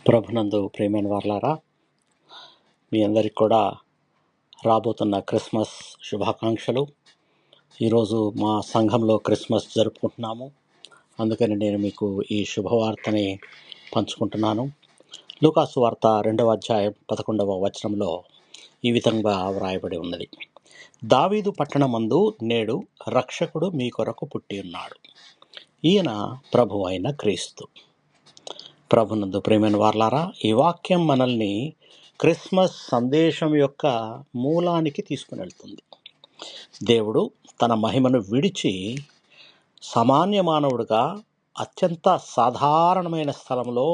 ప్రభునందు ప్రియమైన వారలారా, మీ అందరికి కూడా రాబోతున్న క్రిస్మస్ శుభాకాంక్షలు. ఈరోజు మా సంఘంలో క్రిస్మస్ జరుపుకుంటున్నాము. అందుకని నేను మీకు ఈ శుభవార్తని పంచుకుంటున్నాను. లూకాసు వార్త 2వ అధ్యాయం 11వ వచనంలో ఈ విధంగా వ్రాయబడి ఉన్నది. దావీదు పట్టణమందు నేడు రక్షకుడు మీ కొరకు పుట్టి ఉన్నాడు. ఈయన ప్రభు అయిన క్రీస్తు. ప్రభునందు ప్రియమైన వారలారా, ఈ వాక్యం మనల్ని క్రిస్మస్ సందేశం యొక్క మూలానికి తీసుకుని వెళ్తుంది. దేవుడు తన మహిమను విడిచి సామాన్య మానవుడిగా అత్యంత సాధారణమైన స్థలంలో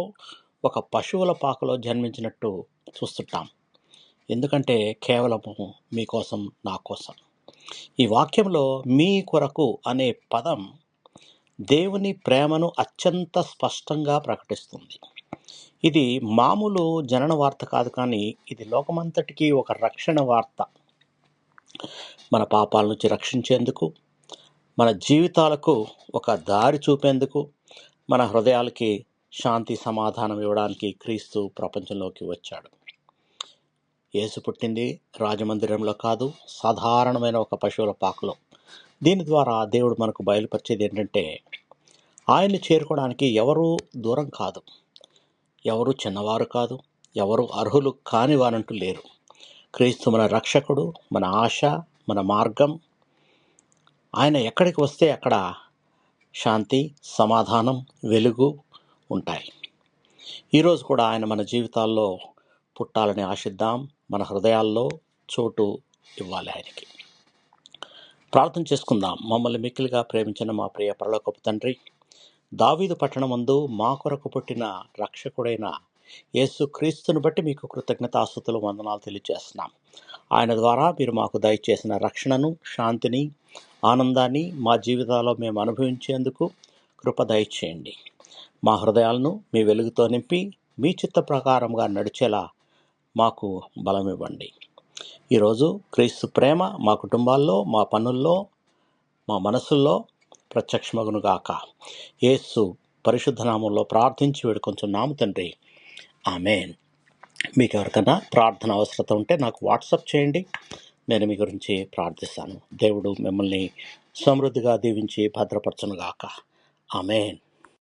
ఒక పశువుల పాకలో జన్మించినట్టు చూస్తుంటాం. ఎందుకంటే కేవలము మీకోసం, నా కోసం. ఈ వాక్యంలో మీ కొరకు అనే పదం దేవుని ప్రేమను అత్యంత స్పష్టంగా ప్రకటిస్తుంది. ఇది మామూలు జనన వార్త కాదు, కానీ ఇది లోకమంతటికీ ఒక రక్షణ వార్త. మన పాపాల నుంచి రక్షించేందుకు, మన జీవితాలకు ఒక దారి చూపేందుకు, మన హృదయాలకి శాంతి సమాధానం ఇవ్వడానికి క్రీస్తు ప్రపంచంలోకి వచ్చాడు. యేసు పుట్టింది రాజమందిరంలో కాదు, సాధారణమైన ఒక పశువుల పాకలో. దీని ద్వారా దేవుడు మనకు బయలుపరిచేది ఏంటంటే, ఆయన్ని చేరుకోవడానికి ఎవరూ దూరం కాదు, ఎవరు చిన్నవారు కాదు, ఎవరు అర్హులు కాని వారంటూ లేరు. క్రీస్తు మన రక్షకుడు, మన ఆశ, మన మార్గం. ఆయన ఎక్కడికి వస్తే అక్కడ శాంతి, సమాధానం, వెలుగు ఉంటాయి. ఈరోజు కూడా ఆయన మన జీవితాల్లో పుట్టాలని ఆశిద్దాం. మన హృదయాల్లో చోటు ఇవ్వాలి ఆయనకి. ప్రార్థన చేసుకుందాం. మమ్మల్ని మిక్కిలిగా ప్రేమించిన మా ప్రియ పరలోకపు తండ్రి, దావీదు పట్టణమందు మా కొరకు పుట్టిన రక్షకుడైన యేసు క్రీస్తుని బట్టి మీకు కృతజ్ఞతాస్తుతులు, వందనాలు తెలియజేస్తున్నాం. ఆయన ద్వారా మీరు మాకు దయచేసిన రక్షణను, శాంతిని, ఆనందాన్ని మా జీవితాల్లో మేము అనుభవించేందుకు కృప దయచేయండి. మా హృదయాలను మీ వెలుగుతో నింపి మీ చిత్త ప్రకారంగా నడిచేలా మాకు బలం ఇవ్వండి. ఈరోజు క్రీస్తు ప్రేమ మా కుటుంబాల్లో, మా పనుల్లో, మా మనసుల్లో ప్రత్యక్షమగును గాక. యేసు పరిశుద్ధ నామంలో ప్రార్థించి వేడుకొంచున్నాము తండ్రి, ఆమేన్. మీకు ఎవరికైనా ప్రార్థన అవసరత ఉంటే నాకు వాట్సాప్ చేయండి, నేను మీ గురించి ప్రార్థిస్తాను. దేవుడు మిమ్మల్ని సమృద్ధిగా దీవించి భద్రపరచును గాక. ఆమేన్.